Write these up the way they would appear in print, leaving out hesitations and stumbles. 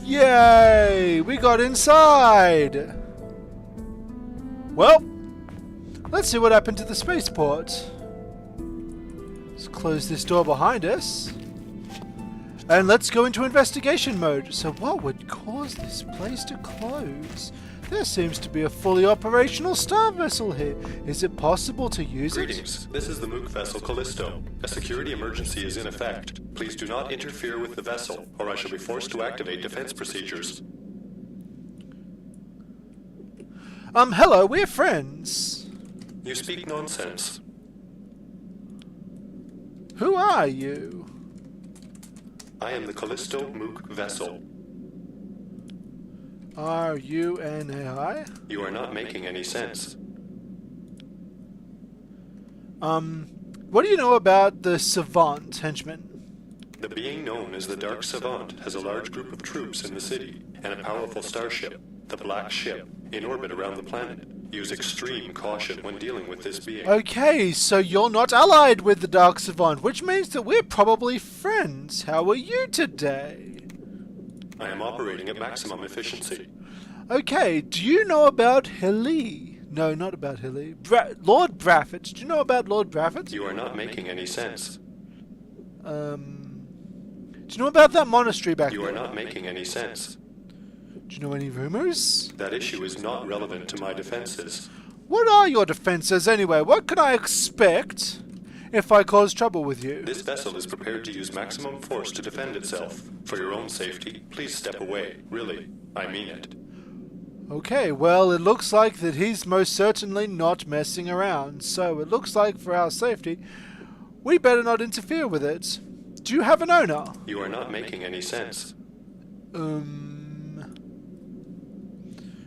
Yay! We got inside! Well, let's see what happened to the spaceport. Let's close this door behind us. And let's go into investigation mode. So what would cause this place to close? There seems to be a fully operational star vessel here. Is it possible to use it? Greetings. This is the Mook vessel Callisto. A security emergency is in effect. Please do not interfere with the vessel, or I shall be forced to activate defense procedures. Hello, we're friends. You speak nonsense. Who are you? I am the Callisto Mook vessel. Are you an AI? You are not making any sense. What do you know about the Savant henchman? The being known as the Dark Savant has a large group of troops in the city, and a powerful starship, the Black Ship, in orbit around the planet. Use extreme caution when dealing with this being. Okay, so you're not allied with the Dark Savant, which means that we're probably friends. How are you today? I am operating at maximum efficiency. Okay, do you know about Hilly? No, not about Hilly. Lord Braffett. Do you know about Lord Braffett? You are not making any sense. Do you know about that monastery back there? You are not making any sense. Do you know any rumors? That issue is not relevant to my defenses. What are your defenses anyway? What can I expect if I cause trouble with you? This vessel is prepared to use maximum force to defend itself. For your own safety, please step away. Really, I mean it. Okay, well, it looks like that he's most certainly not messing around. So it looks like for our safety, we better not interfere with it. Do you have an owner? You are not making any sense.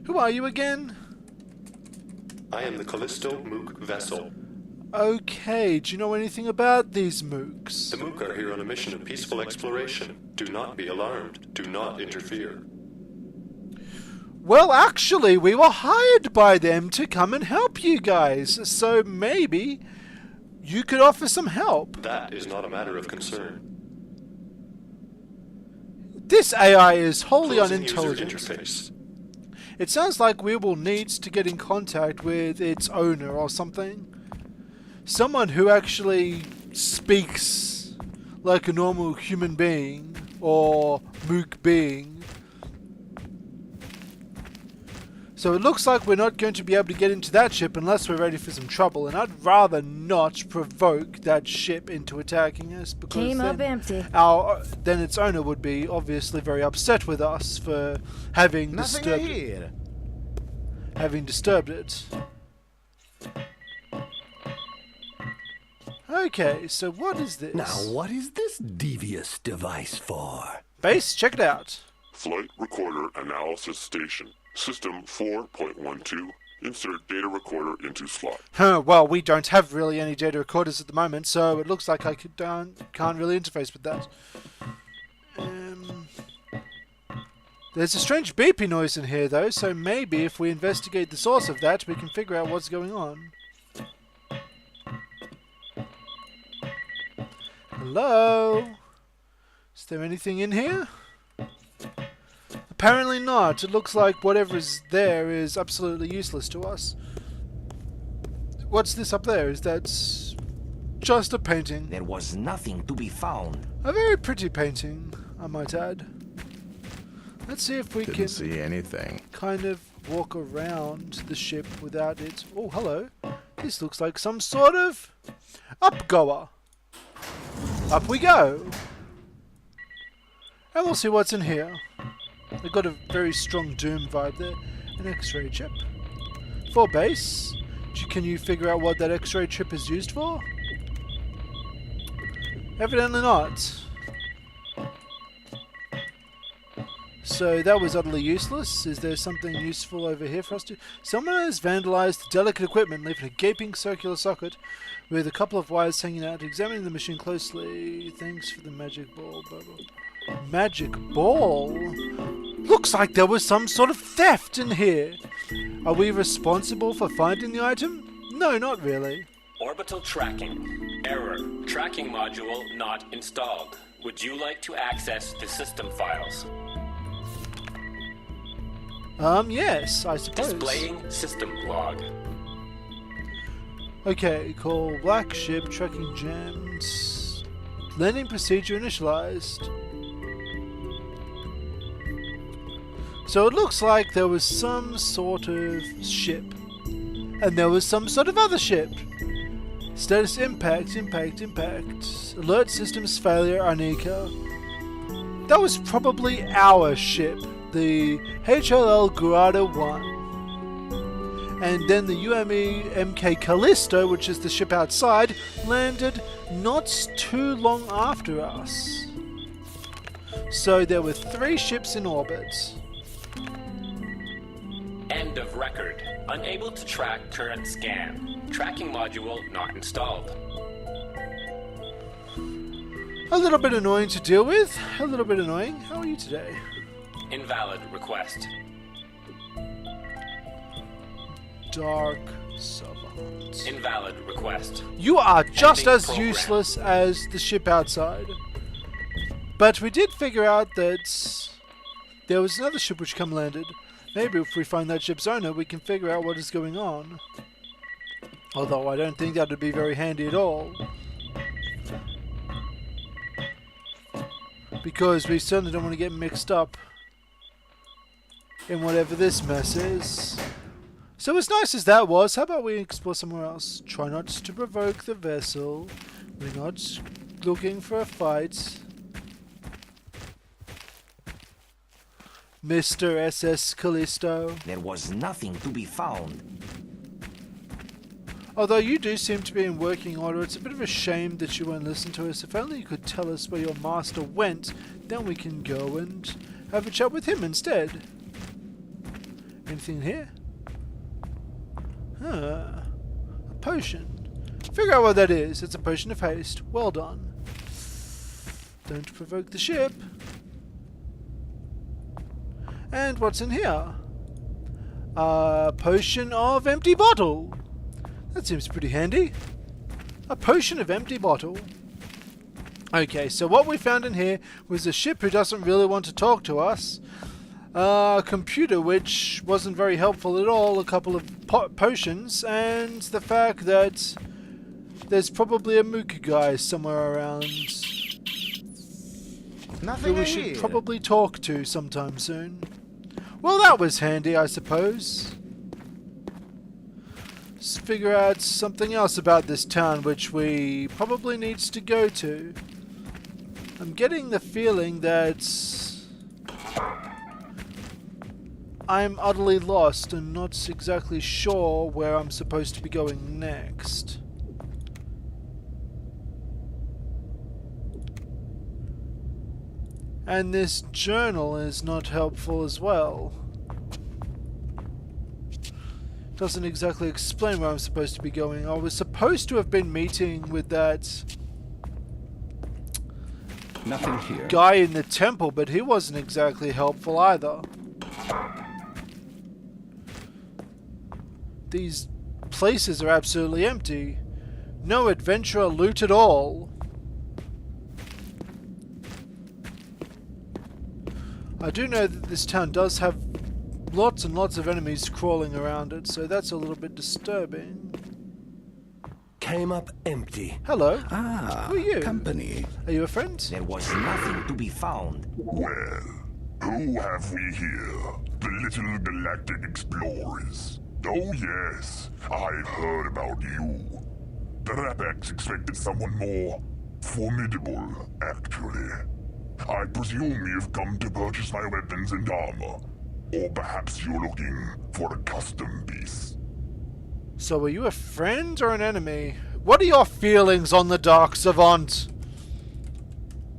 Who are you again? I am the Callisto Mook vessel. Okay, do you know anything about these mooks? The Mook are here on a mission of peaceful exploration. Do not be alarmed. Do not interfere. Well, actually, we were hired by them to come and help you guys, so maybe you could offer some help. That is not a matter of concern. This AI is wholly Closing unintelligent. user interface. It sounds like we will need to get in contact with its owner or something. Someone who actually speaks like a normal human being or mook being. So it looks like we're not going to be able to get into that ship unless we're ready for some trouble, and I'd rather not provoke that ship into attacking us because Came up empty. then its owner would be obviously very upset with us for having disturbed it. Okay, so what is this? Now, what is this devious device for? Base, check it out. Flight Recorder Analysis Station. System 4.12. Insert data recorder into slot. Well, we don't have really any data recorders at the moment, so it looks like I can't really interface with that. There's a strange beeping noise in here, though, so maybe if we investigate the source of that, we can figure out what's going on. Hello? Is there anything in here? Apparently not. It looks like whatever is there is absolutely useless to us. What's this up there? Is that just a painting? There was nothing to be found. A very pretty painting, I might add. Let's see if we can see anything. kind of walk around the ship without it. Oh, hello. This looks like some sort of upgoer. Up we go. And we'll see what's in here. They've got a very strong Doom vibe there. An X-ray chip. For base. Can you figure out what that X-ray chip is used for? Evidently not. So that was utterly useless. Is there something useful over here for us to... Someone has vandalized the delicate equipment, leaving a gaping circular socket with a couple of wires hanging out. Examining the machine closely. Thanks for the magic ball. Blah, blah. Magic ball? Looks like there was some sort of theft in here. Are we responsible for finding the item? No, not really. Orbital tracking. Error. Tracking module not installed. Would you like to access the system files? Yes, I suppose. Displaying system log. Okay, call Black Ship, tracking jams. Landing procedure initialized. So it looks like there was some sort of ship. And there was some sort of other ship. Status impact. Alert systems failure, Anika. That was probably our ship. The HLL Grada 1. And then the UME MK Callisto, which is the ship outside, landed not too long after us. So there were 3 ships in orbit. End of record. Unable to track current scan. Tracking module not installed. A little bit annoying to deal with. A little bit annoying. How are you today? Invalid request. Dark Savant. Invalid request. You are just Ending as program. useless as the ship outside. But we did figure out that there was another ship which come landed. Maybe if we find that ship's owner, we can figure out what is going on. Although I don't think that would be very handy at all. Because we certainly don't want to get mixed up in whatever this mess is. So as nice as that was, how about we explore somewhere else? Try not to provoke the vessel. We're not looking for a fight. Mr. SS Callisto. There was nothing to be found. Although you do seem to be in working order, it's a bit of a shame that you won't listen to us. If only you could tell us where your master went, then we can go and have a chat with him instead. Anything in here? A potion. Figure out what that is. It's a potion of haste. Well done. Don't provoke the ship. And what's in here? A potion of empty bottle. That seems pretty handy. A potion of empty bottle. Okay, so what we found in here was a ship who doesn't really want to talk to us. A computer which wasn't very helpful at all. A couple of potions. And the fact that there's probably a mook guy somewhere around Nothing who we should probably talk to sometime soon. Well, that was handy, I suppose. Let's figure out something else about this town which we probably needs to go to. I'm getting the feeling that I'm utterly lost and not exactly sure where I'm supposed to be going next. And this journal is not helpful as well. Doesn't exactly explain where I'm supposed to be going. I was supposed to have been meeting with that Nothing here. guy in the temple, but he wasn't exactly helpful either. These places are absolutely empty. No adventurer loot at all. I do know that this town does have lots and lots of enemies crawling around it, so that's a little bit disturbing. Came up empty. Hello. Ah, Who are you? company. Are you a friend? There was nothing to be found. Well, who have we here? The little galactic explorers. Oh yes, I've heard about you. The Rapex expected someone more formidable, actually. I presume you've come to purchase my weapons and armor. Or perhaps you're looking for a custom piece. So are you a friend or an enemy? What are your feelings on the Dark Savant?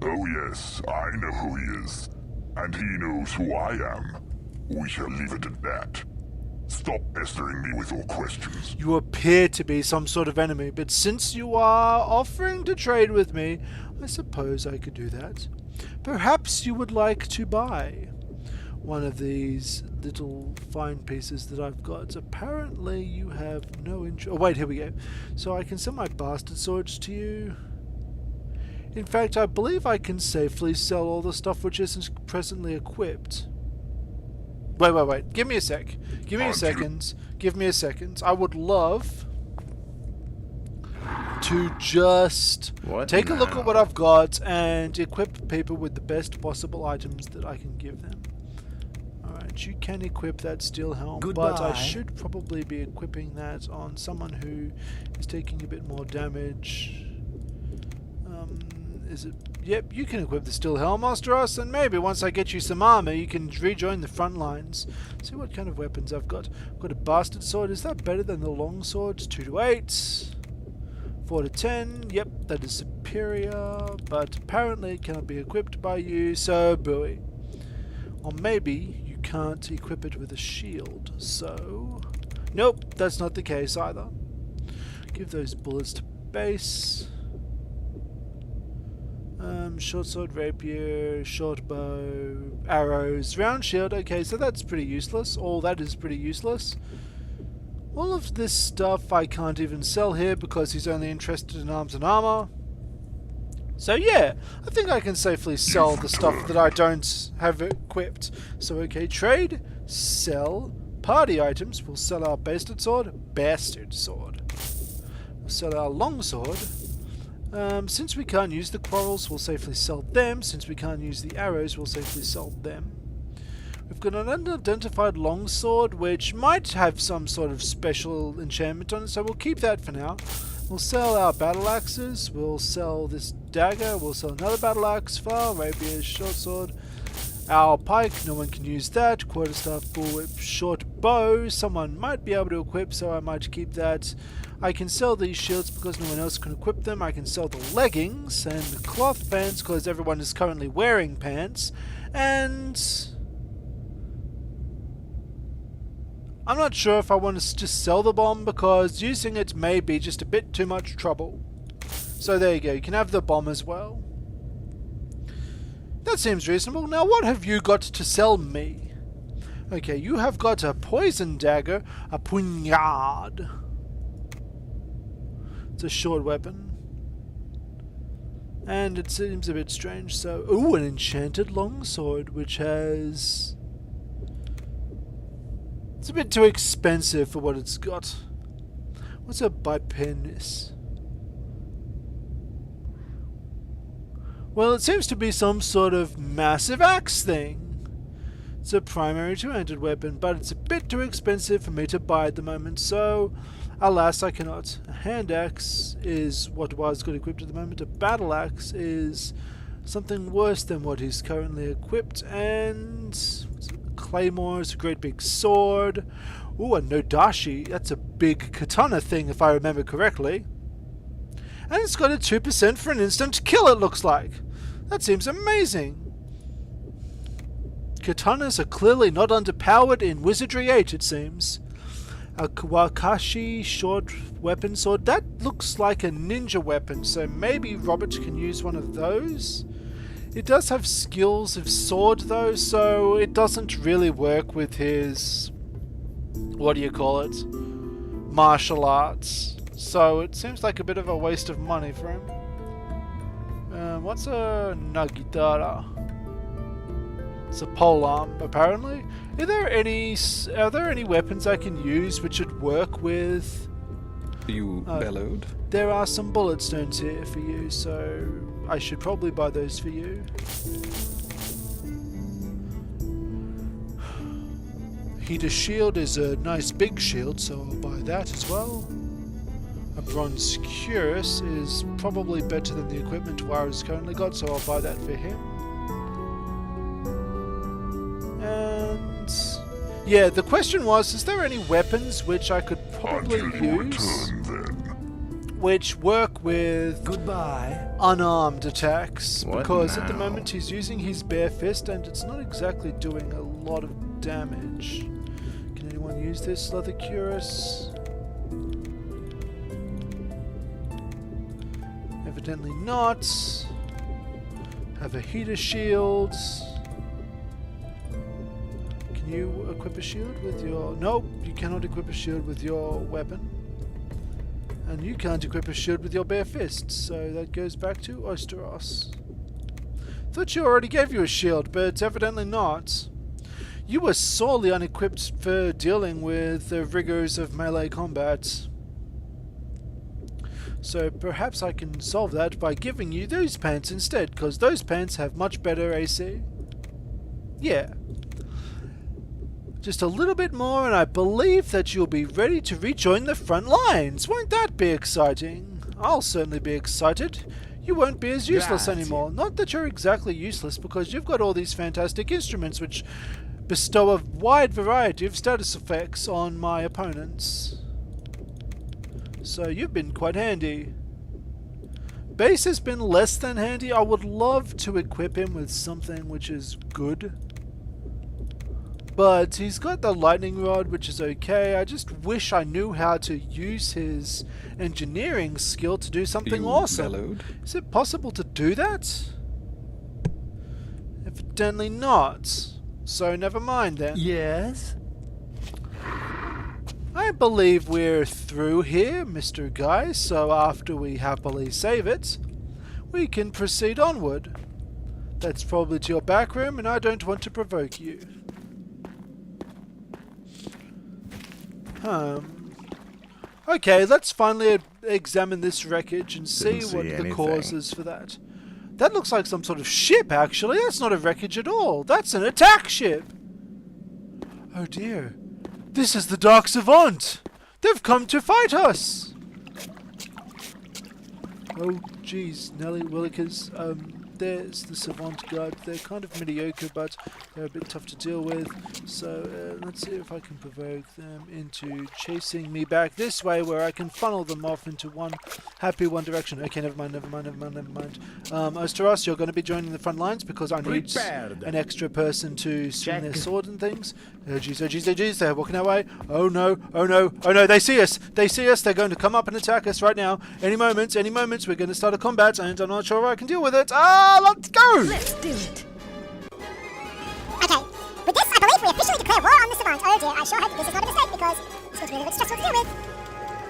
Oh yes, I know who he is. and he knows who I am. We shall leave it at that. Stop pestering me with your questions. You appear to be some sort of enemy, but since you are offering to trade with me, I suppose I could do that. Perhaps you would like to buy one of these little fine pieces that I've got. Apparently you have no interest. Oh wait, here we go. So I can sell my bastard swords to you. In fact, I believe I can safely sell all the stuff which isn't presently equipped. Wait. Give me a sec. Give me a second. Give me a second. I would love to just take a look at what I've got and equip people with the best possible items that I can give them. Alright, you can equip that steel helm, but I should probably be equipping that on someone who is taking a bit more damage. Is it? Yep, you can equip the steel helm, Osteros, and maybe once I get you some armor, you can rejoin the front lines. See what kind of weapons I've got. I've got a bastard sword. Is that better than the long swords? 2 to 8. 4 to 10. Yep, that is superior, but apparently it cannot be equipped by you, so booey. Or maybe you can't equip it with a shield, so... Nope, that's not the case either. Give those bullets to base. Short sword, rapier, short bow, arrows, round shield. Okay, so that's pretty useless. All that is pretty useless. All of this stuff I can't even sell here because he's only interested in arms and armor. So yeah, I think I can safely sell the stuff that I don't have equipped. So okay, trade, sell, party items. We'll sell our bastard sword. We'll sell our long sword. Since we can't use the quarrels, we'll safely sell them. Since we can't use the arrows, we'll safely sell them. We've got an unidentified longsword, which might have some sort of special enchantment on it, so we'll keep that for now. We'll sell our battle axes, we'll sell this dagger, we'll sell another battle axe, file, rapier, short sword. Our pike, no one can use that. Quarterstaff, bullwhip, short bow, someone might be able to equip, so I might keep that. I can sell these shields because no one else can equip them. I can sell the leggings and the cloth pants because everyone is currently wearing pants. And I'm not sure if I want to just sell the bomb because using it may be just a bit too much trouble. So there you go, you can have the bomb as well. That seems reasonable. Now what have you got to sell me? Okay, you have got a poison dagger, a poignard. It's a short weapon. And it seems a bit strange, so... Ooh, an enchanted longsword, which has... It's a bit too expensive for what it's got. What's a bipenis? Well, it seems to be some sort of massive axe thing. It's a primary two-handed weapon, but it's a bit too expensive for me to buy at the moment, so alas, I cannot. A hand axe is what was got equipped at the moment. A battle axe is something worse than what he's currently equipped, and claymore is a great big sword. Ooh, a nodashi. That's a big katana thing, if I remember correctly. And it's got a 2% for an instant kill, it looks like. That seems amazing. Katanas are clearly not underpowered in Wizardry 8, it seems. A Kawakashi short weapon sword. That looks like a ninja weapon, so maybe Robert can use one of those. It does have skills of sword though, so it doesn't really work with his... what do you call it? Martial arts. So it seems like a bit of a waste of money for him. What's a Nagitara? It's a polearm, apparently. Are there any weapons I can use which would work with... You bellowed? There are some bullet stones here for you, so I should probably buy those for you. Heater shield is a nice big shield, so I'll buy that as well. A bronze cuirass is probably better than the equipment Wara's currently got, so I'll buy that for him. And yeah, the question was, is there any weapons which I could probably use? Until you return, then. which work with Goodbye. unarmed attacks, What because at the now? moment he's using his bare fist and it's not exactly doing a lot of damage. Can anyone use this, Leather Curus? Evidently not. Have a heater shield. Can you equip a shield with your... Nope, you cannot equip a shield with your weapon. And you can't equip a shield with your bare fist, so that goes back to Osteros. Thought you already gave you a shield, but evidently not. You were sorely unequipped for dealing with the rigors of melee combat. So perhaps I can solve that by giving you those pants instead, because those pants have much better AC. Yeah. Just a little bit more and I believe that you'll be ready to rejoin the front lines. Won't that be exciting? I'll certainly be excited. You won't be as useless anymore. Not that you're exactly useless, because you've got all these fantastic instruments which bestow a wide variety of status effects on my opponents. So you've been quite handy. Base has been less than handy. I would love to equip him with something which is good. But he's got the lightning rod, which is okay. I just wish I knew how to use his engineering skill to do something awesome. Bellowed. Is it possible to do that? Evidently not. So never mind then. Yes? I believe we're through here, Mr. Guy, so after we happily save it, we can proceed onward. That's probably to your back room, and I don't want to provoke you. Okay, let's finally examine this wreckage and see Didn't what see the anything. cause is for that. That looks like some sort of ship, actually. That's not a wreckage at all. That's an attack ship. Oh dear. This is the Dark Savant. They've come to fight us. Oh jeez, Nelly Willikers. There's the Savant Guard. They're kind of mediocre, but they're a bit tough to deal with. So let's see if I can provoke them into chasing me back this way, where I can funnel them off into one direction. Okay, never mind. Osteros, you're going to be joining the front lines because I need Prepared. an extra person to swing their Check. sword and things. Oh jeez, they're walking our way. Oh no, they see us. They're going to come up and attack us right now. Any moments, we're going to start a combat, and I'm not sure if I can deal with it. Let's go! Let's do it. Okay, with this, I believe we officially declare war on the Savant. Oh dear, I sure hope that this is not a mistake, because it's going to be a little bit stressful to deal with.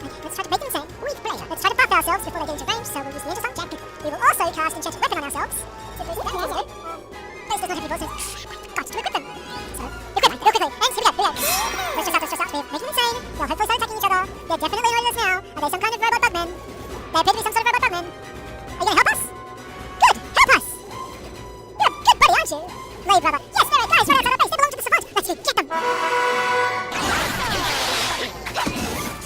Okay, let's try to make them insane. With pleasure. Let's try to buff ourselves before they get into range, so we'll use the Angel Song Jack. We will also cast Enchanted Weapon on ourselves. So if we do that, Base does not have any bosses. Got to equip them. So, equip them, real quickly. And here we go. Let's stress out. We're making them insane. They'll hopefully start attacking each other. They're definitely annoying us now. Are they some kind of robot bugmen? They appear to be some sort of robot bugmen. Are you going to help us? Good! Help us! You're a good buddy, aren't you? Lay brother. Yes, there are guys right outside our base. They belong to the Savant. Let's get them.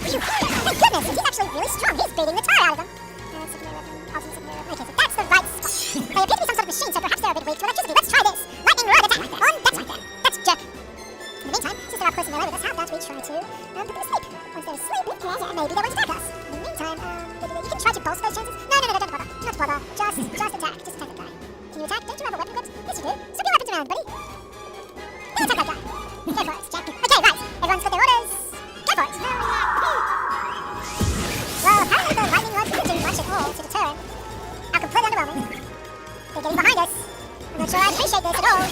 Phew. Thank goodness, he's actually really strong. He's beating the tar out of them. Okay, so that's the right spot. They appear to be some sort of machine, so perhaps they're a bit weak to electricity. Let's try this. Lightning rod attack. That's right there. That's jerk. In the meantime, since they're up close and melee with us, how about we try to put them to sleep? Once they're asleep, maybe they won't attack us. In the meantime, you can try to pulse those chances. No, don't bother. Not bother. Just attack. Just attack the guy. Can you attack? Don't you have a weapon equipped? Yes, you do. Swap your weapons around, buddy. Then attack that guy. Go for it, Jack. Okay, right. Everyone's got their orders. Go for it. Well, apparently the lightning rods didn't do much at all to deter him. How completely underwhelming. They're getting behind us. I'm not sure I appreciate this at all.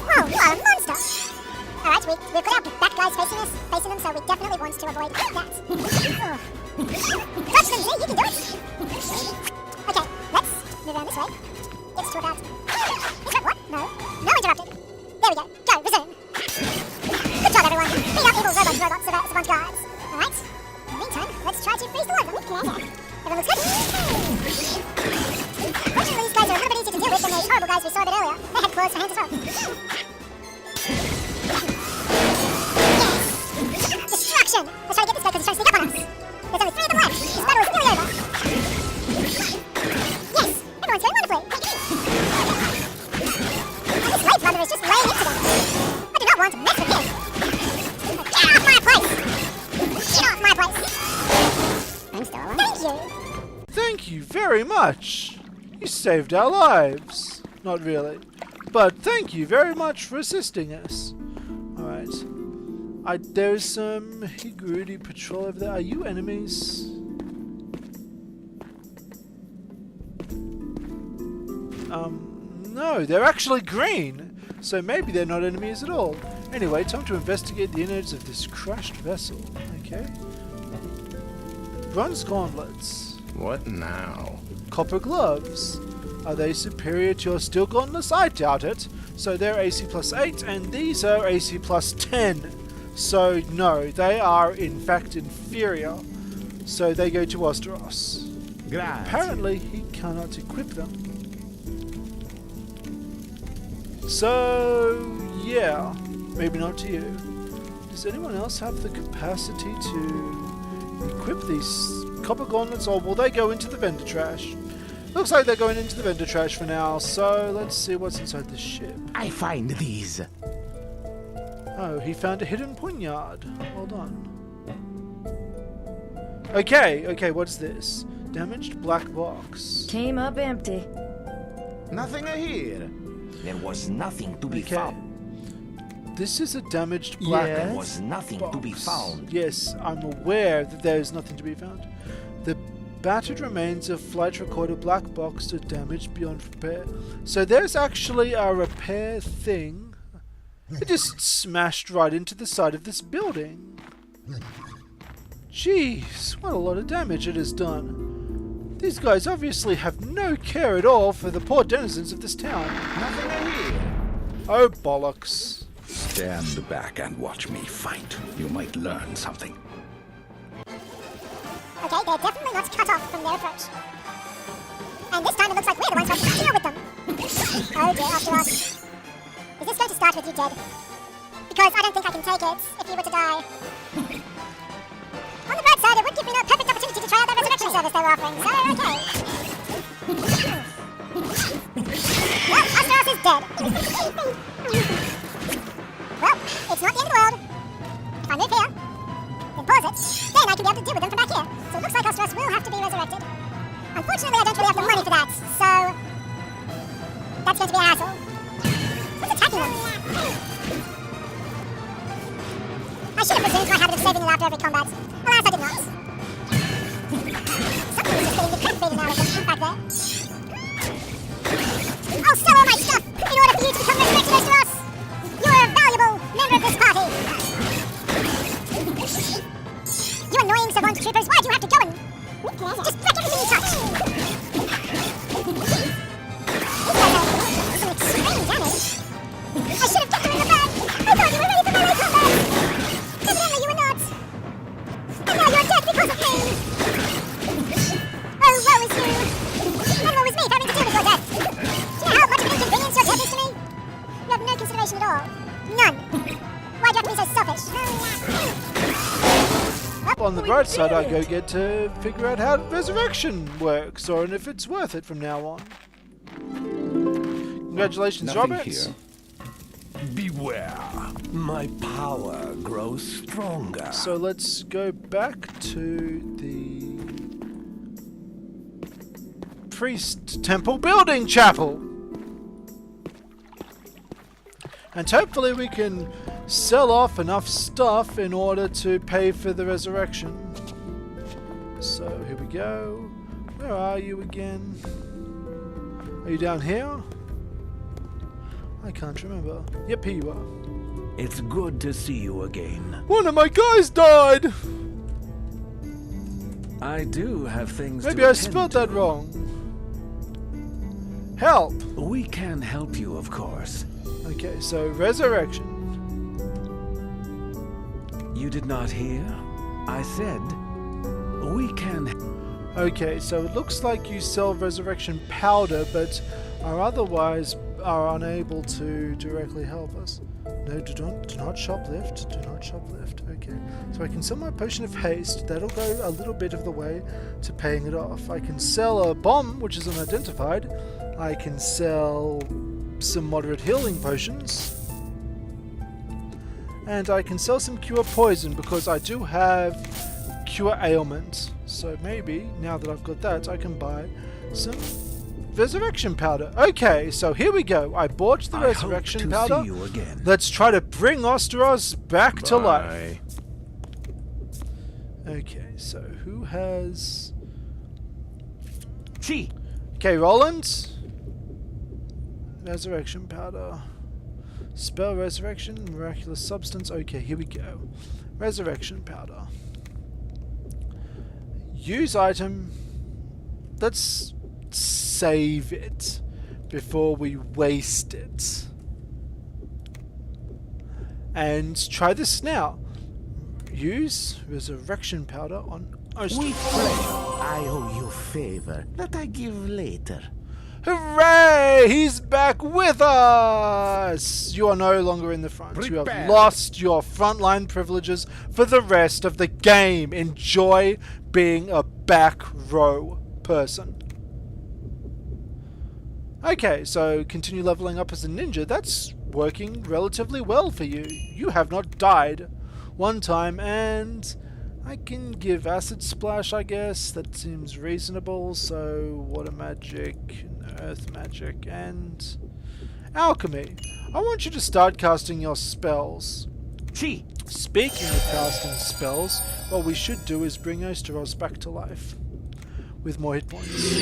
Whoa, you are a monster! Alright, we've got our back guys facing them, so we definitely want to avoid that. Dodge them, you can do it! Okay, let's move around this way. Gets to about... Interrupt what? No interrupted. There we go. Go, resume. Good job, everyone. Beat up evil robots, Savant guards. Alright. In the meantime, let's try to freeze the one. Everyone looks good? Fortunately, these guys are a little bit easier to deal with than those horrible guys we saw a bit earlier. They had claws for hands as well. Yes! Destruction! Let's try to get this guy because he's trying to sneak up on us. There's only 3 of them left. This battle is nearly over. Yes! Everyone's going wonderfully. And this late brother is just laying into them. I do not want to mess with him. Get off my place! Get off my place! very much. You saved our lives. Not really. But thank you very much for assisting us. Alright. There's some Higurudi patrol over there. Are you enemies? No, they're actually green. So maybe they're not enemies at all. Anyway, time to investigate the innards of this crashed vessel. Okay. Bronze gauntlets. What now? Copper gloves. Are they superior to your steel gauntlets? I doubt it. So they're AC plus 8 and these are AC plus 10. So no, they are in fact inferior. So they go to Osteros. Apparently he cannot equip them. So yeah, maybe not to you. Does anyone else have the capacity to equip these copper gauntlets, or will they go into the vendor trash? Looks like they're going into the vendor trash for now, so let's see what's inside this ship. I find these. Oh, he found a hidden poignard. Hold on. Okay, what's this? Damaged black box. Came up empty. Nothing here. There was nothing to be found. This is a damaged black box. There was nothing to be found. Yes, I'm aware that there is nothing to be found. The battered remains of flight recorder black box are damaged beyond repair. So there's actually a repair thing. It just smashed right into the side of this building. Jeez, what a lot of damage it has done. These guys obviously have no care at all for the poor denizens of this town. Nothing here. Oh, bollocks. Stand back and watch me fight. You might learn something. Okay, they're definitely not cut off from their approach. And this time it looks like we're the ones who have to deal with them. Oh dear, after us. Is this going to start with you dead? Because I don't think I can take it if you were to die. On the bright side, it would give me no perfect opportunity to try out that resurrection service they were offering, so okay. Well, Asteros is dead. Well, it's not the end of the world. If I move here, then pause it, then I can be able to deal with them from back here. So it looks like Asteros will have to be resurrected. Unfortunately, I don't really have the money for that, so that's going to be a hassle. Who's attacking them? I should have resumed my habit of saving them after every combat. Alas, I did not. Something is just getting the crap beaten out of them back there. I'll sell all my stuff in order for you to become resurrected, Asteros! You're a valuable member of this party! You annoying Savant troopers, why'd you have to go and just wreck everything you touch? These guys are some extreme damage. I should have kept them in the bag! I thought you were ready for melee combat! Evidently you were not! And now you're dead because of me! Oh, woe is you! And woe is me for having to deal with your death! Do you know how much of an inconvenience your death is to me? You have no consideration at all. None! Why'd you have to be so selfish? On the bright side, I go get to figure out how resurrection works, or if it's worth it from now on. Congratulations, Nothing Robert. here. Beware. My power grows stronger. So let's go back to the priest temple building chapel. And hopefully we can sell off enough stuff in order to pay for the resurrection. So here we go. Where are you again? Are you down here? I can't remember. Yep, here you are. It's good to see you again. One of my guys died! I do have things Maybe to I attend spelled to. that wrong. Help! We can help you, of course. Okay, so resurrection. You did not hear? I said, we can... Okay, so it looks like you sell resurrection powder, but are otherwise unable to directly help us. No, do not shoplift. Do not shoplift. Okay, so I can sell my potion of haste. That'll go a little bit of the way to paying it off. I can sell a bomb, which is unidentified. I can sell some moderate healing potions. And I can sell some cure poison because I do have cure ailment. So maybe, now that I've got that, I can buy some resurrection powder. Okay, so here we go. I bought the resurrection powder. See you again. Let's try to bring Osteros back to life. Okay, so who has... See. Okay, Roland. Resurrection powder. Spell resurrection, miraculous substance. Okay, here we go. Resurrection powder. Use item. Let's save it before we waste it. And try this now. Use resurrection powder on With pleasure. I owe you a favor that I give later. Hooray! He's back with us! You are no longer in the front. You have lost your frontline privileges for the rest of the game. Enjoy being a back row person. Okay, so continue leveling up as a ninja. That's working relatively well for you. You have not died one time, and I can give acid splash, I guess. That seems reasonable. So water magic, earth magic, and alchemy. I want you to start casting your spells. See. Speaking of casting spells, what we should do is bring Osteros back to life with more hit points.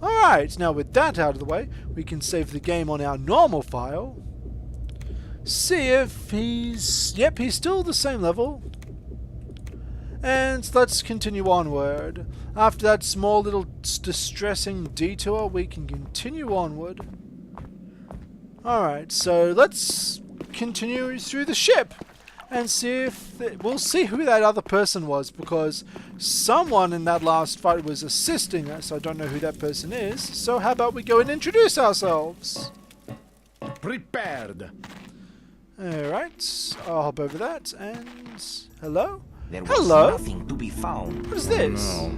Alright, now with that out of the way, we can save the game on our normal file. See if he's... Yep, he's still the same level. And let's continue onward. After that small little distressing detour, we can continue onward. Alright, so let's continue through the ship and see if... We'll see who that other person was, because someone in that last fight was assisting us. I don't know who that person is. So how about we go and introduce ourselves? Prepared. Alright, I'll hop over that, and... Hello? There was Hello? nothing to be found. What is this? No,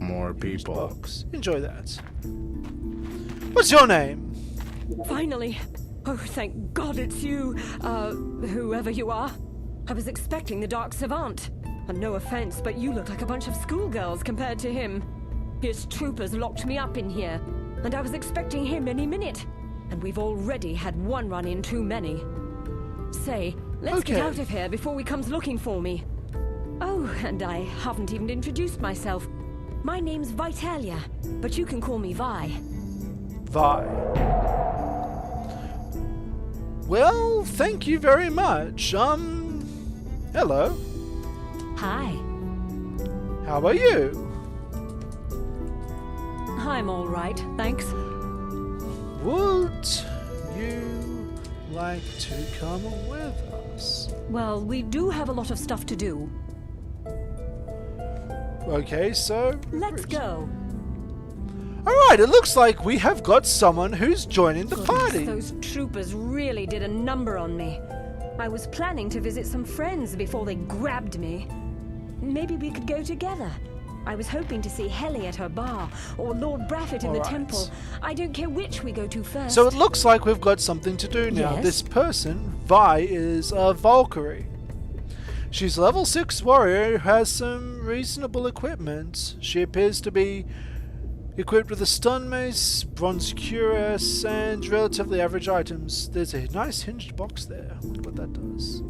more people. Box. Enjoy that. What's your name? Finally! Oh, thank God it's you, whoever you are. I was expecting the Dark Savant. And no offense, but you look like a bunch of schoolgirls compared to him. His troopers locked me up in here, and I was expecting him any minute. And we've already had one run-in too many. Say, let's get out of here before he comes looking for me. Oh, and I haven't even introduced myself. My name's Vitalia, but you can call me Vi. Vi. Well, thank you very much. Hello. Hi. How are you? I'm all right, thanks. Would you like to come with us? Well, we do have a lot of stuff to do. Okay, so... Let's go. Alright, it looks like we have got someone who's joining the party. Those troopers really did a number on me. I was planning to visit some friends before they grabbed me. Maybe we could go together. I was hoping to see Helly at her bar, or Lord Braffett in the temple. I don't care which we go to first. So it looks like we've got something to do now. Yes? This person, Vi, is a Valkyrie. She's a level 6 warrior who has some reasonable equipment. She appears to be equipped with a stun mace, bronze cuirass, and relatively average items. There's a nice hinged box there. I wonder what that does.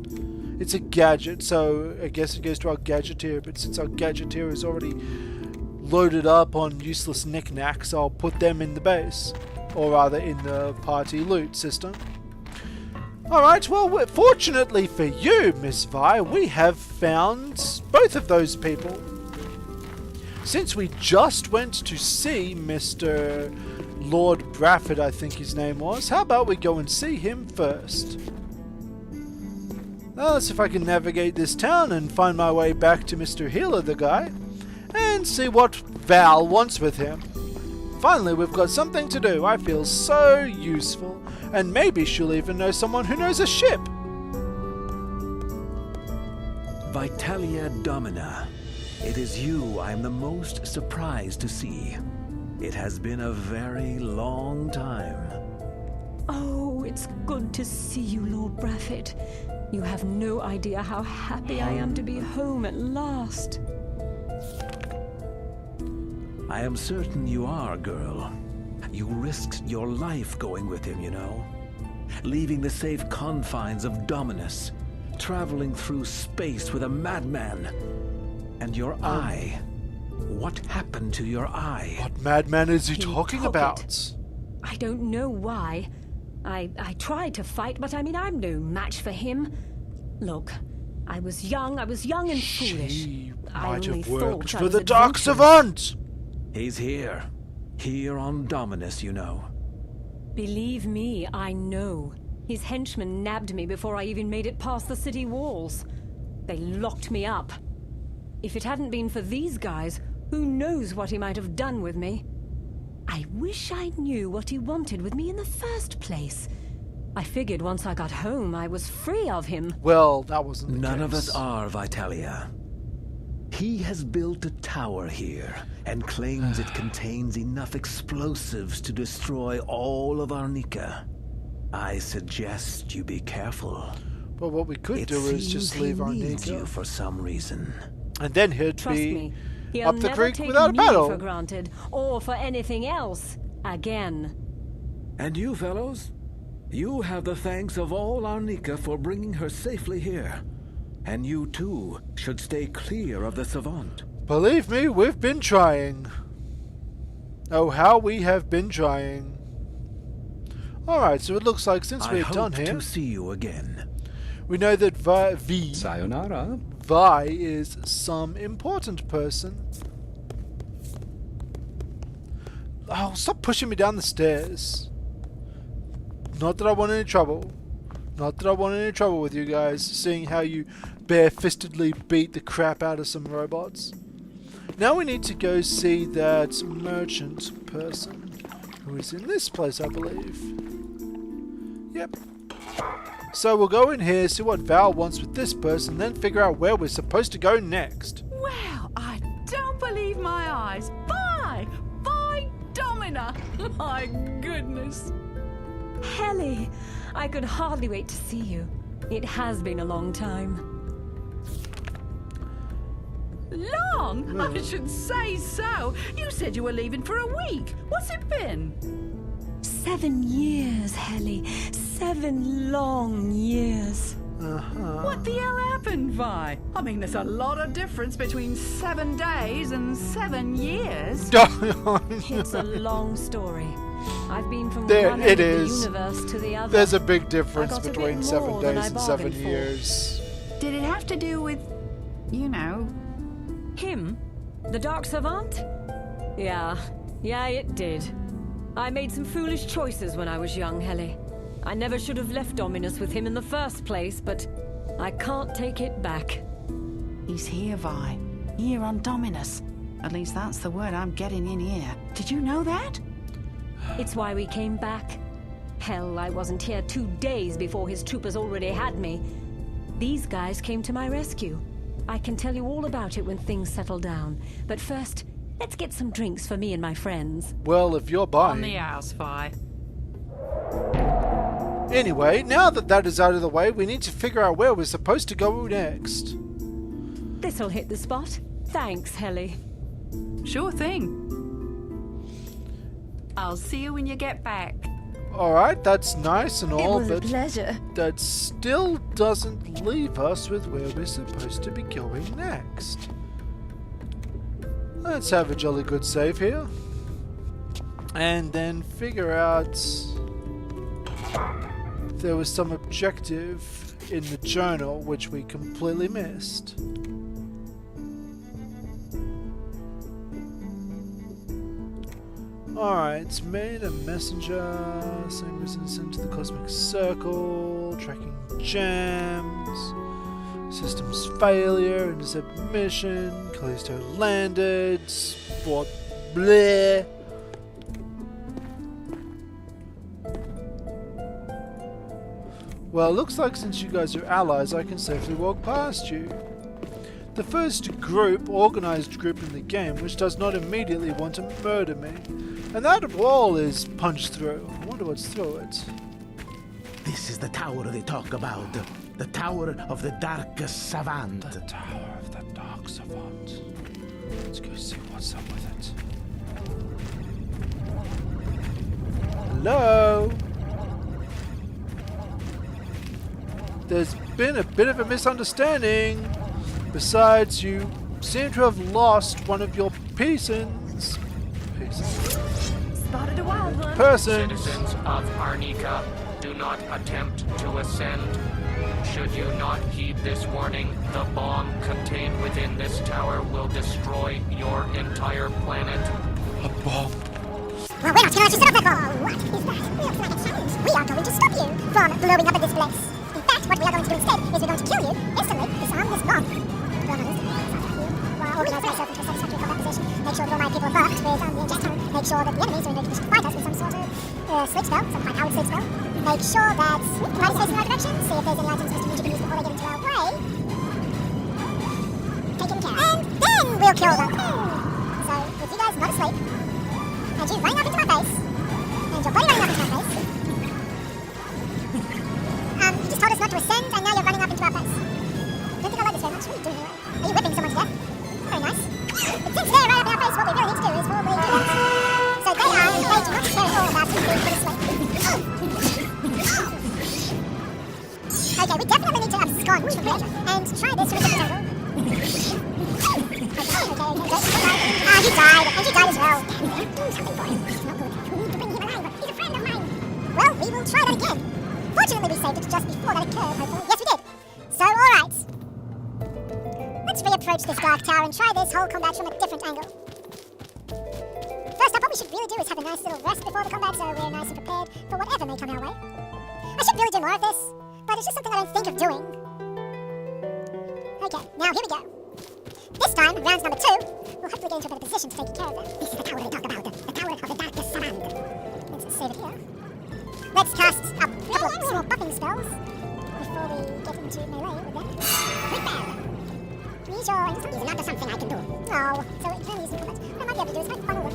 It's a gadget, so I guess it goes to our gadgeteer, but since our gadgeteer is already loaded up on useless knickknacks, I'll put them in the base. Or rather, in the party loot system. Alright, well, fortunately for you, Miss Vi, we have found both of those people. Since we just went to see Mr. Lord Braffett, I think his name was, how about we go and see him first? Well, let's see if I can navigate this town and find my way back to Mr. Healer, the guy, and see what Val wants with him. Finally, we've got something to do. I feel so useful, and maybe she'll even know someone who knows a ship. Vitalia Domina. It is you I am the most surprised to see. It has been a very long time. Oh, it's good to see you, Lord Braffett. You have no idea how happy I am to be home at last. I am certain you are, girl. You risked your life going with him, you know. Leaving the safe confines of Dominus, traveling through space with a madman. And your eye. What happened to your eye? What madman is he He talking took about? it. I don't know why. I tried to fight, but I mean, I'm no match for him. Look, I was young and foolish. She I might only have worked thought I for was the Dark adventurous. Savant! He's here. Here on Dominus, you know. Believe me, I know. His henchmen nabbed me before I even made it past the city walls. They locked me up. If it hadn't been for these guys, who knows what he might have done with me? I wish I knew what he wanted with me in the first place. I figured once I got home, I was free of him. Well, that wasn't the None case. of us are, Vitalia. He has built a tower here and claims it contains enough explosives to destroy all of Arnica. I suggest you be careful. But what we could It do is seems just he leave needs you Arnica. for some reason. And then he'd Trust be me, he'll up the never creek take without a me battle. for granted, or for anything else, again. And you fellows? You have the thanks of all Arnica for bringing her safely here. And you too should stay clear of the Savant. Believe me, we've been trying. Oh, how we have been trying. Alright, so it looks like since I we're hope done here, to see you again. we know that Vi Sayonara. is some important person. Oh, stop pushing me down the stairs. Not that I want any trouble. Not that I want any trouble with you guys, seeing how you barefistedly beat the crap out of some robots. Now we need to go see that merchant person, who is in this place, I believe. Yep. So we'll go in here, see what Val wants with this person, then figure out where we're supposed to go next. Well, I don't believe my eyes. Bye! Bye, Domina! My goodness. Helly, I could hardly wait to see you. It has been a long time. Long? I should say so. You said you were leaving for a week. What's it been? 7 years, Helly. 7 long years. What the hell happened, Vi? I mean, there's a lot of difference between 7 days and 7 years. It's a long story. I've been from There one it end of is. the universe to the other. There's a big difference I got a bit between more 7 than days I and 7 bargained for. years. Did it have to do with, you know... Him? The Dark Savant? Yeah, it did. I made some foolish choices when I was young, Helly. I never should have left Dominus with him in the first place, but I can't take it back. He's here, Vi. Here on Dominus. At least that's the word I'm getting in here. Did you know that? It's why we came back. Hell, I wasn't here 2 days before his troopers already had me. These guys came to my rescue. I can tell you all about it when things settle down. But first, let's get some drinks for me and my friends. Well, if you're On the buying. house, Vi. Anyway, now that that is out of the way, we need to figure out where we're supposed to go next. This'll hit the spot. Thanks, Helly. Sure thing. I'll see you when you get back. Alright, that's nice and all, but pleasure. that still doesn't leave us with where we're supposed to be going next. Let's have a jolly good save here. And then figure out if there was some objective in the journal which we completely missed. Alright, made a messenger, same reason sent to the cosmic circle, tracking gems, systems failure, intercept mission, Callisto landed, sport bleh. Well, it looks like since you guys are allies, I can safely walk past you. The first group, organized group in the game, which does not immediately want to murder me. And that wall is punched through. I wonder what's through it. This is the tower they talk about. The tower of the Dark Savant. The Tower of the Dark Savant. Let's go see what's up with it. Hello? There's been a bit of a misunderstanding. Besides, you seem to have lost one of your persons. Spotted a wild one. Citizens of Arnica, do not attempt to ascend. Should you not heed this warning, the bomb contained within this tower will destroy your entire planet. A bomb. Well, we're not going to set up that bomb. What is that? Looks like a challenge. We are going to stop you from blowing up at this place. In fact, what we are going to do instead is we're going to kill you instantly, disarm this bomb. Organize ourselves into a satisfactory combat position. Make sure that all my people are buffed with the injector. Make sure that the enemies are in no condition to fight us with some sort of sleep spell, some high-powered sleep spell. Make sure that the party's facing the right direction. See if there's any items Mr. Ninja can use before they get into our way. Taken care. And then we'll kill them. So, with you guys not asleep, and you running up into my face, and your body running up into my face, you just told us not to ascend, and now you're running up into our face. Don't think I like this very much. What are you doing anyway? Are you whipping someone to death? Very nice. But since they're right up in our face, what we really need to do is probably do that. So they are, and they do not care at all about you being put asleep. Okay, we definitely need to abscond from here and try this from a different angle. Okay. Ah, he died, and he died as well. Damn, do something for him. It's not good. We need to bring him alive. He's a friend of mine. Well, we will try that again. Fortunately, we saved it just before that occurred, hopefully. Yes, we did. So, alright. Let's reapproach this dark tower and try this whole combat from a different angle. First up, what we should really do is have a nice little rest before the combat so we're nice and prepared for whatever may come our way. I should really do more of this, but it's just something I don't think of doing. Okay, now here we go. This time, round number 2, we'll hopefully get into a better position to take care of them. This is the tower they talk about, the Tower of the Dark Savant. Let's save it here. Let's cast a couple of small buffing spells before we get into melee with them. Prepare! Use your instant. These are not something I can do. No, so it can use in combat. What I might be able to do is if I funnel them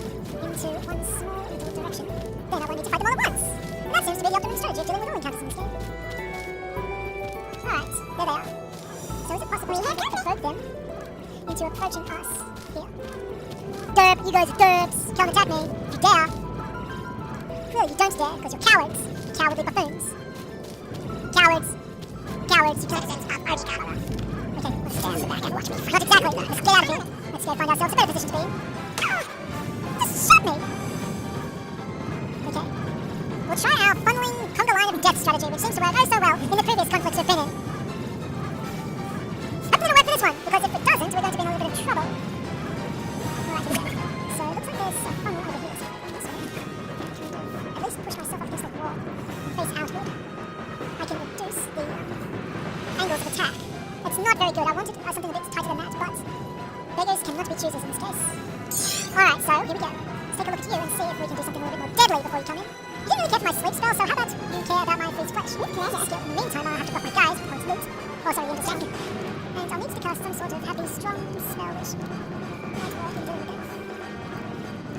into one small little direction, then I won't need to fight them all at once. And that seems to be the optimum strategy of dealing with all encounters in this game. Alright, there they are. So is it possible we can provoke them into approaching us here? Derp, you guys are derps. Come attack me if you dare. Clearly you don't dare because you're cowards. Cowardly buffoons. Cowards. Cowards. You can't sense up. Already got them. Okay, let's stand back and watch me. Not exactly. Let's get out of here. Let's go find ourselves a better position to be in. Just shot me! Okay. We'll try our funneling conga line of death strategy, which seems to work oh so well in the previous conflicts we've been in. Hopefully it'll work for this one, because if it doesn't, we're going to be in a little bit of trouble. Alright, here we go. So it looks like there's a funnel over here. So at least push myself up against the wall and face outward. I can reduce the angles of attack. It's not very good. I wanted something a bit tighter than that, but beggars cannot be choosers in this case. Alright, so here we go. Let's take a look at you and see if we can do something a little bit more deadly before you come in. You didn't really care for my sleep spell, so how about you care about my freeze flesh? In the meantime, I'll have to buff my guys for points loot. Oh, sorry, the end and I'll need to cast some sort of heavy, strong spell which might work in dealing with them.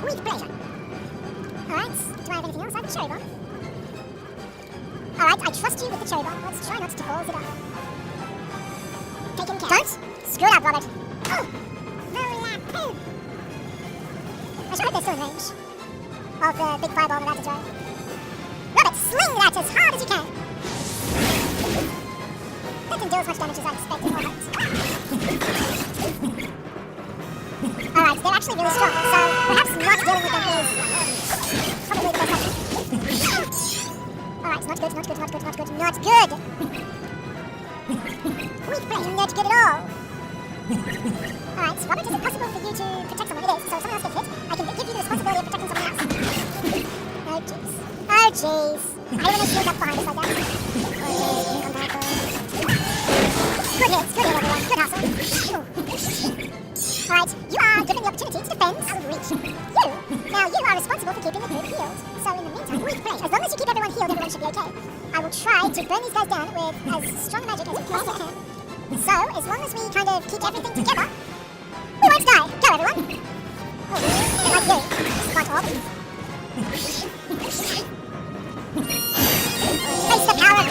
With pleasure. Alright, do I have anything else? I have a cherry bomb. Alright, I trust you with the cherry bomb. Let's try not to balls it up. Taken care. Don't screw it up, Robert. Oh! I should hope they're still in range of the big fireball I'm about to throw. Robert, sling that as hard as you can! That didn't do as much damage as I expected or hoped. Alright, they're actually really strong, so perhaps not dealing with them is probably the best option. Alright, not good, not good, not good, not good, not good! Weak play, not good at all! Alright, Robert, is it possible for you to protect someone? It is, so if someone else gets hit, I can give you the responsibility of protecting someone else. Oh jeez. Oh jeez. I don't want to sneak up behind us like that. Oh jeez, come back. Good hits, everyone. Good hustle. Alright, you are given the opportunity to defend out of reach. Now you are responsible for keeping the group healed. So in the meantime, weak play. As long as you keep everyone healed, everyone should be okay. I will try to burn these guys down with as strong magic as we possibly can. So, as long as we kind of keep everything together, we won't die. Go, everyone. Oh, like you. Spot off. Face the power of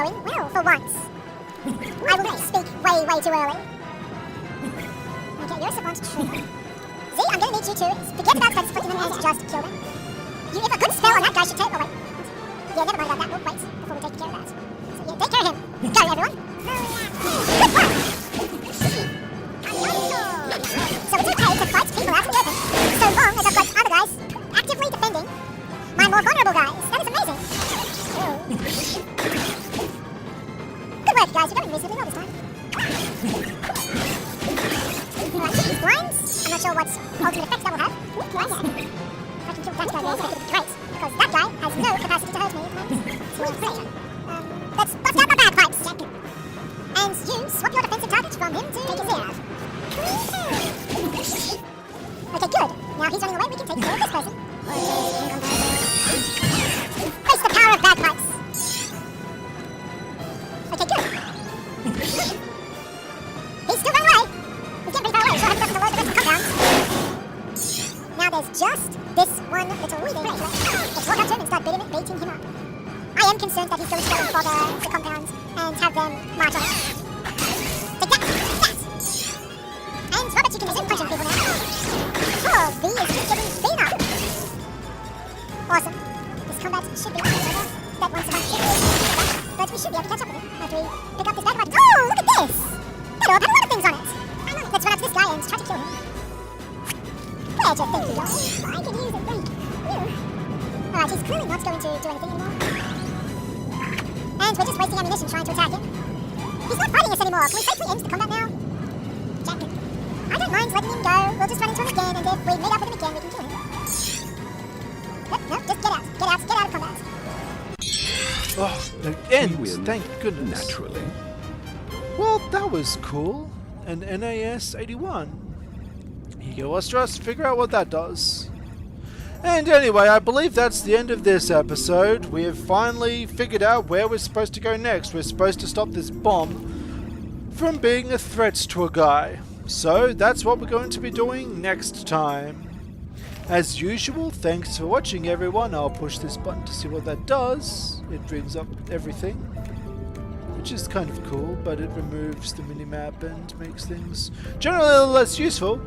going well for once. I will speak way, way too early. Okay, you're a savant trooper. Z, I'm gonna need you to forget about Fred's flicking them and just kill them. You have a good spell on that guy should take... Oh, wait. Yeah, never mind about that. We'll wait before we take care of that. So, yeah, take care of him. Go, everyone. Good work! So it's okay to fight people out in the open, so long as I've got other guys actively defending my more vulnerable guys. That is amazing. Good work, guys. You're going reasonably well this time. Alright, these blinds. I'm not sure what ultimate effects that will have. If I can kill that guy there, it's going to be great, because that guy has no capacity to hurt me at the moment. Sweet pleasure. Let's bust out my bagpipes. And you swap your defensive target from him to take his ear out. Okay, good. Now he's running away, we can take care of this person. Face the power of bagpipes. Okay, good. He's still running away. He's getting pretty far away, so I haven't gotten to load the rest of the compound. Now there's just this one little wee thing left. Let's walk up to him and start baiting him up. I am concerned that he's going to go and bother the compound and have them march on it. Take that! Yes! And Robert, you can resume punching people now. Oh, V is just getting beaten up. Awesome. This combat should be over. That once a month should be over. But we should be able to catch up with him after we pick up this bag of items. Oh, look at this! That orb had a lot of things on it. Let's run up to this guy and try to kill him. Pleasure, thank you, y'all. I can use it, thank you. Alright, he's clearly not going to do anything anymore. And we're just wasting ammunition trying to attack him. He's not fighting us anymore. Can we safely end the combat now? Jack him. I don't mind letting him go. We'll just run into him again, and if we meet up with him again, we can kill him. Nope, just get out. Get out of combat. Oh, the ends. Thank goodness. Naturally. Well, that was cool. An NAS 81. Here you go, Ostros. Figure out what that does. And anyway, I believe that's the end of this episode. We have finally figured out where we're supposed to go next. We're supposed to stop this bomb from being a threat to a guy. So that's what we're going to be doing next time. As usual, thanks for watching, everyone. I'll push this button to see what that does. It brings up everything, which is kind of cool, but it removes the minimap and makes things generally a little less useful.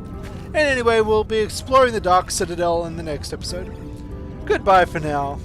And anyway, we'll be exploring the Dark Citadel in the next episode. Goodbye for now.